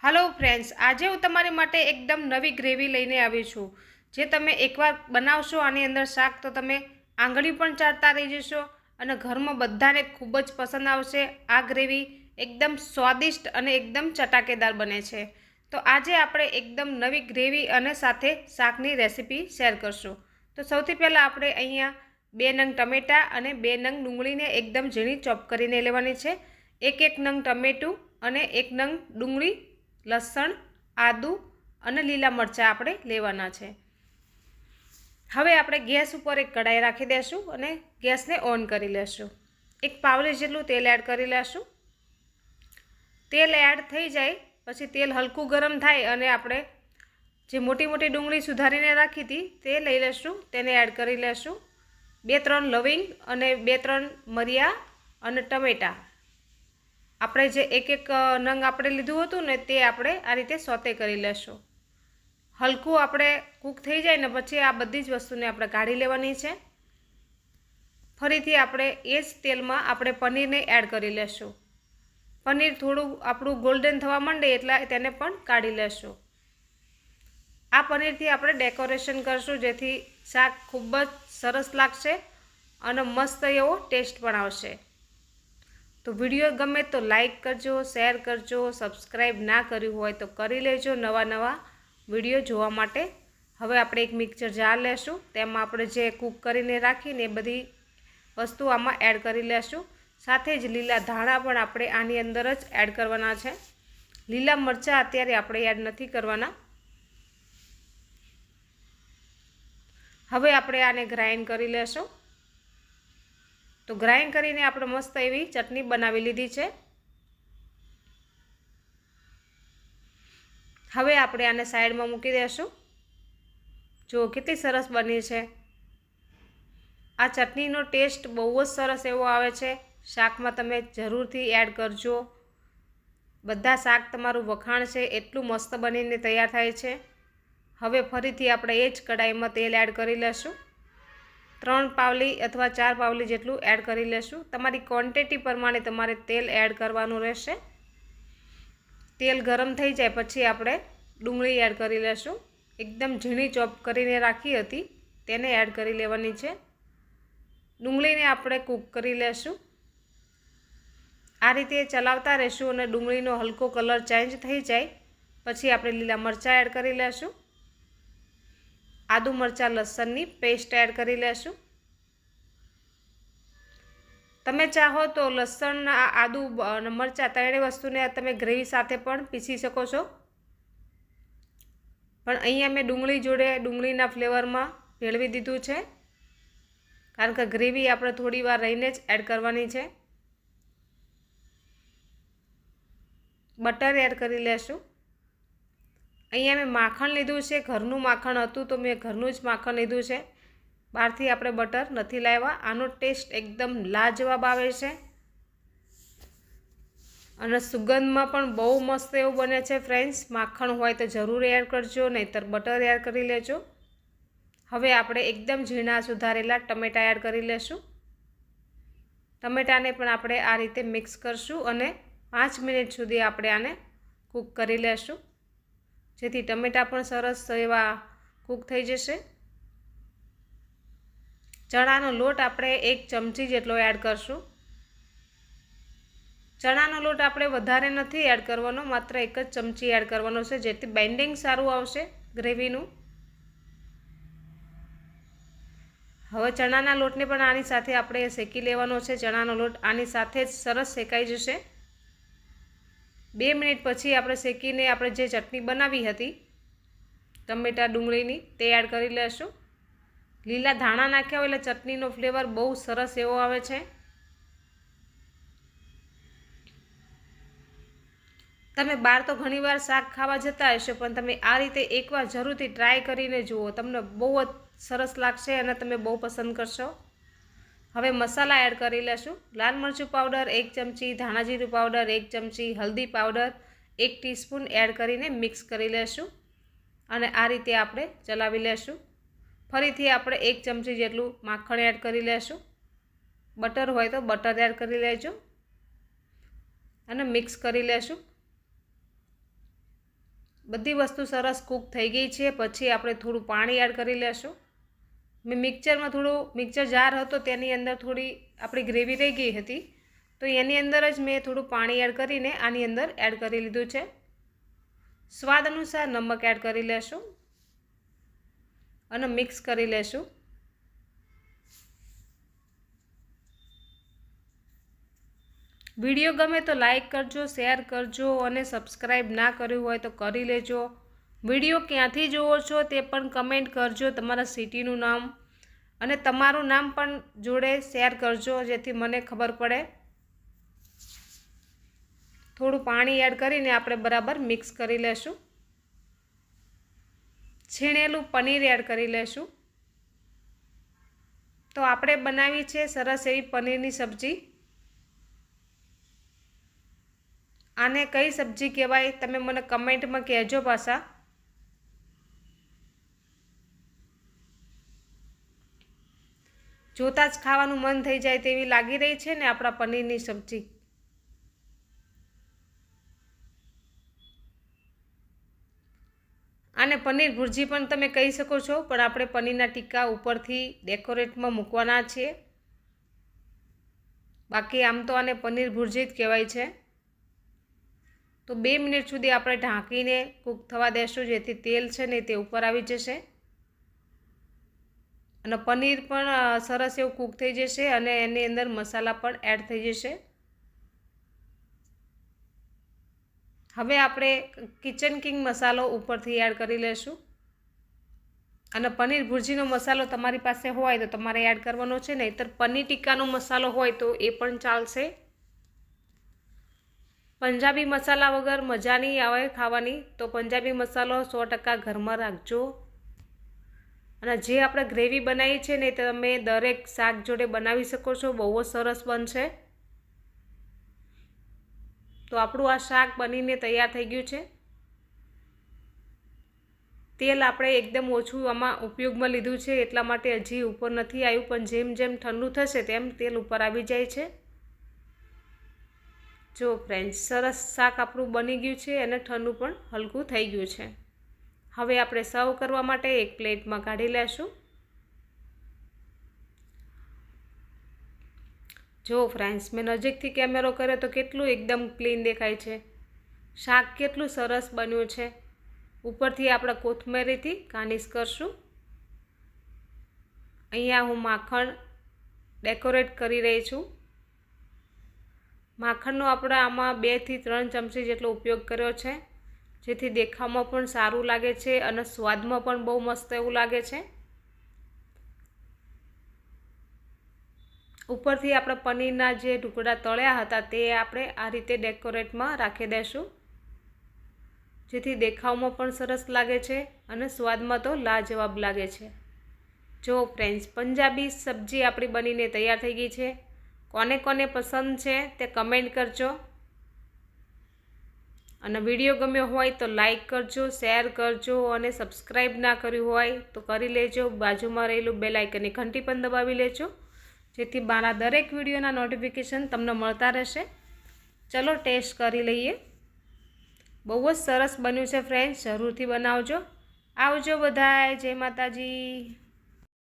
Hello friends, आज हूँ तमारी माटे एकदम नवी ग्रेवी लईने आवी छूं। जे तमे एकवार बनावशो आनी अंदर शाक तो तमे आंगळी पण चाटता रही जशो अने घरमां बधाने खूब ज पसंद आवशे। आ ग्रेवी एकदम स्वादिष्ट अने एकदम चटाकेदार बने छे। तो आजे आपणे एकदम नवी ग्रेवी अने साथे शाकनी रेसिपी शेर करशुं। तो सौथी पहेला आपणे अहींया 2 नंग टमेटा अने 2 नंग डुंगळीने एकदम झीणी चॉप करीने लेवानी छे। एक नंग टमेटું अने 1 नंग डुंगળી, लसण, आदू अने लीला मरचा आपणे लेवाना छे। हवे आपणे गैस पर एक कढ़ाई राखी देशुं अने गैसने ऑन करी लेशुं। एक पावली जेटलुं तेल एड करी लेशुं। तेल एड थई जाय पछी तेल हलकું गरम थाय अने आपणे जे मोटी मोटी डुंगળી सुधारीने राखी हती ते लई लेशुं, तेने एड करी लेशुं। 2-3 लविंग अने 2-3 मरिया अने टमेटा આપણે જે એક નંગ આપણે લીધું હતું ને તે આપણે આ રીતે સોતે કરી લેશું। હલકું આપણે કૂક થઈ જાય ને પછી આ બધી જ વસ્તુને આપણે કાઢી લેવાની છે। ફરીથી આપણે એ જ તેલમાં આપણે પનીરને એડ કરી લેશું। પનીર થોડું આપણું ગોલ્ડન થવા માંડે એટલે તેને પણ કાઢી લેશું। આ પનીરથી આપણે ડેકોરેશન કરશું જેથી શાક ખૂબ જ સરસ લાગશે અને મસ્ત એવો ટેસ્ટ પણ આવશે। तो वीडियो गमे तो लाइक करजो, शेर करजो, सब्सक्राइब ना कर्युं होय तो करी लेजो नवा नवा विडियो जोवा माटे। हवे आपणे एक मिक्सर जार लेशुं, तेमां आपणे जे कूक करीने राखीने ए बधी वस्तु आमां एड करी लेशुं। साथे ज लीला धाणा पण आपणे आनी अंदर ज एड करवाना छे। लीला मरचा अत्यारे आपणे एड नथी करवाना। हवे आपणे आने ग्राइंड करी लेशुं। तो ग्राइंड करीने आपणे मस्त एवी चटनी बनावी लीधी छे। हवे आपणे आने साइडमां मूकी देशुं। जो केटली सरस बनी छे। आ चटनीनो टेस्ट बहु ज सरस एवो आवे छे। शाकमां तमे जरूरथी एड करजो। बधा शाक तमारुं वखाण छे एटलुं मस्त बनीने तैयार थाय छे। हवे फरीथी आपणे ए ज कढ़ाईमां तेल एड करी लेशुं। 3 पावली अथवा 4 पावली जेटलुं एड करी लेशुं। तमारी क्वॉन्टिटी प्रमाणे तमारे तेल एड करवानुं रहेशे। तेल गरम थई जाय पछी आपणे डुंगળી एड करी लेशुं। एकदम झीणी चॉप करीने राखी हती तेने एड करी लेवानी छे। डुंगળીને आपणे कूक करी लेशुं। आ रीते चलावता रहेशुं अने डुंगળીનો हलको कलर चेन्ज थई जाय पछी आपणे लीला मरचा एड करी लेशुं। आदू मरचा लसणनी पेस्ट एड करी लेशुं। तमे चाहो तो लसण, आदू अने मरचा त्रणेय वस्तुने तमे ग्रेवी साथे पण पीसी शको छो। पण अहींया मैं डुंगળી जोड़े डुंगળીના फ्लेवरमां ભેળવી દીધું છે કારણ કે ગ્રેવી આપણે થોડી વાર રહીને જ એડ કરવાની છે। બટર એડ કરી લેશું। अहींया मैं माखण लीधुं छे, घरनुं माखण हतुं तो मैं घरनुं ज माखण लीधुं छे। बहारथी आपणे बटर नथी लाव्या। आनो टेस्ट एकदम लाजवाब आवे छे अने सुगंधमां पण बहु मस्त एवो बने छे। फ्रेंड्स, माखण होय तो जरूर एड करजो, नहींतर बटर एड करी लेजो। हवे आपणे एकदम झीणा सुधारेला टमेटा एड करी लेशुं। टमेटाने पण आपणे आ रीते मिक्स करशुं अने 5 मिनिट सुधी आपणे आने कूक करी लेशुं जेथी टमेटा पण सरस एवा कूक थई जशे। चणानो लोट आपणे 1 चमची जेटलो एड करशुं। चणानो लोट आपणे वधारे नथी एड करवानो, मात्र 1 ज चमची एड करवानो छे जेथी बाइंडिंग सारुं आवशे ग्रेवीनुं। हवे चणाना लोटने पण आनी साथे आपणे शेकी लेवानो छे। चणानो लोट आनी साथे ज सरस शेकाई जशे। 2 मिनिट पछी आपणे शेकीने आपणे जे चटनी बनावी हती टमेटा डुंगળીની તે એડ કરી લેશું। લીલા ધાણા નાખ્યા હોય એટલે ચટણીનો ફ્લેવર બહુ સરસ એવો આવે છે। તમે બહાર તો ઘણીવાર શાક ખાવા જતા હશો પણ તમે આ રીતે એકવાર જરૂરથી ટ્રાય કરીને જુઓ, તમને બહુ જ સરસ લાગશે અને તમે બહુ પસંદ કરશો। હવે મસાલા એડ કરી લેશું। લાલ મરચું પાવડર 1 ચમચી, ધાણા જીરું પાવડર 1 ચમચી, હલ્દી પાવડર 1 ટીસ્પૂન એડ કરીને મિક્સ કરી લેશું અને આ રીતે આપણે ચલાવી લેશું। ફરીથી આપણે 1 ચમચી જેટલું માખણ એડ કરી લેશું। બટર હોય તો બટર એડ કરી લેજો અને મિક્સ કરી લેશું। બધી વસ્તુ સરસ કૂક થઈ ગઈ છે. પછી આપણે થોડું પાણી એડ કરી લેશું. મેં મિક્સર જાર હતો તેની અંદર થોડી આપણી ગ્રેવી રહી ગઈ હતી, તો એની અંદર જ મેં થોડું પાણી એડ કરીને આની અંદર એડ કરી લીધું છે. સ્વાદ અનુસાર નમક એડ કરી લેશું અને મિક્સ કરી લેશું. વિડીયો ગમે તો લાઈક કરજો, શેર કરજો અને સબસ્ક્રાઈબ ના કર્યું હોય તો કરી લેજો. વિડીયો ક્યાંથી જુઓ છો તે પણ કમેન્ટ કરજો, તમારા સિટીનું નામ અને તમારું નામ પણ જોડે શેર કરજો, જેથી મને ખબર પડે. થોડું પાણી એડ કરીને આપણે બરાબર મિક્સ કરી લેશું. છીણેલું પનીર એડ કરી લેશું. તો આપણે બનાવી છે સરસ એવી પનીરની સબ્જી. આને કઈ સબ્જી કહેવાય તમે મને કમેન્ટમાં કહેજો. પાછા જોતાં જ ખાવાનું મન થઈ જાય તેવી લાગી રહી છે ને આપણા પનીરની સબ્જી. આને પનીર ભુરજી પણ તમે કહી શકો છો, પણ આપણે પનીરના ટીક્કા ઉપરથી ડેકોરેટમાં મૂકવાના છીએ. બાકી આમ તો આને પનીર ભુરજી જ કહેવાય છે. તો 2 મિનિટ સુધી આપણે ઢાંકીને કૂક થવા દેશું, જેથી તેલ છે ને તે ઉપર આવી જશે અને પનીર પણ સરસ એવું કૂક થઈ જશે અને એની અંદર મસાલા પણ એડ થઈ જશે. હવે આપણે કિચન કિંગ મસાલો ઉપરથી એડ કરી લેશું. અને પનીર ભુરજીનો મસાલો તમારી પાસે હોય તો તમારે એડ કરવાનો છે, નહીંતર પનીર ટીક્કાનો મસાલો હોય તો એ પણ ચાલશે. પંજાબી મસાલા વગર મજા નહીં આવે ખાવાની, તો પંજાબી મસાલો 100% ઘરમાં રાખજો. અને જે આપણે ગ્રેવી બનાવી છે ને તમે દરેક શાક જોડે બનાવી શકો છો, બહુ જ સરસ બનશે. તો આપણું આ શાક બનીને તૈયાર થઈ ગયું છે. તેલ આપણે એકદમ ઓછું આમાં ઉપયોગમાં લીધું છે, એટલા માટે હજી ઉપર નથી આવ્યું, પણ જેમ જેમ ઠંડુ થશે તેમ તેલ ઉપર આવી જાય છે. જો ફ્રેન્ડ્સ, સરસ શાક આપણું બની ગયું છે અને ઠંડુ પણ હલકું થઈ ગયું છે. હવે આપણે સર્વ કરવા માટે એક પ્લેટમાં કાઢી લેશું. જો ફ્રેન્ડ્સ, મેં નજીકથી કેમેરો કર્યો તો કેટલું એકદમ ક્લીન દેખાય છે. શાક કેટલું સરસ બન્યું છે. ઉપરથી આપણે કોથમરીથી ગાર્નિશ કરશું. અહીંયા હું માખણ ડેકોરેટ કરી રહી છું. માખણનો આપણે આમાં 2 થી 3 ચમચી જેટલો ઉપયોગ કર્યો છે, જેથી દેખાવમાં પણ સારું લાગે છે અને સ્વાદમાં પણ બહુ મસ્ત એવું લાગે છે. ઉપરથી આપણે પનીરના જે ટુકડા તળ્યા હતા તે આપણે આ રીતે ડેકોરેટમાં રાખી દઈશું, જેથી દેખાવમાં પણ સરસ લાગે છે અને સ્વાદમાં તો લાજવાબ લાગે છે. જો ફ્રેન્ડ્સ, પંજાબી સબ્જી આપણી બનીને તૈયાર થઈ ગઈ છે. કોને કોને પસંદ છે તે કમેન્ટ કરજો. અને વિડીયો ગમ્યો હોય તો લાઈક કરજો, શેર કરજો અને સબસ્ક્રાઈબ ના કર્યું હોય તો કરી લેજો. બાજુમાં રહેલું બેલ આઇકનની ઘંટી પણ દબાવી લેજો, જેથી મારા દરેક વિડીયોના નોટિફિકેશન તમને મળતા રહેશે. ચલો ટેસ્ટ કરી લઈએ. બહુ જ સરસ બન્યું છે ફ્રેન્ડ્સ, જરૂરથી બનાવજો. આવજો બધાય. જય માતાજી.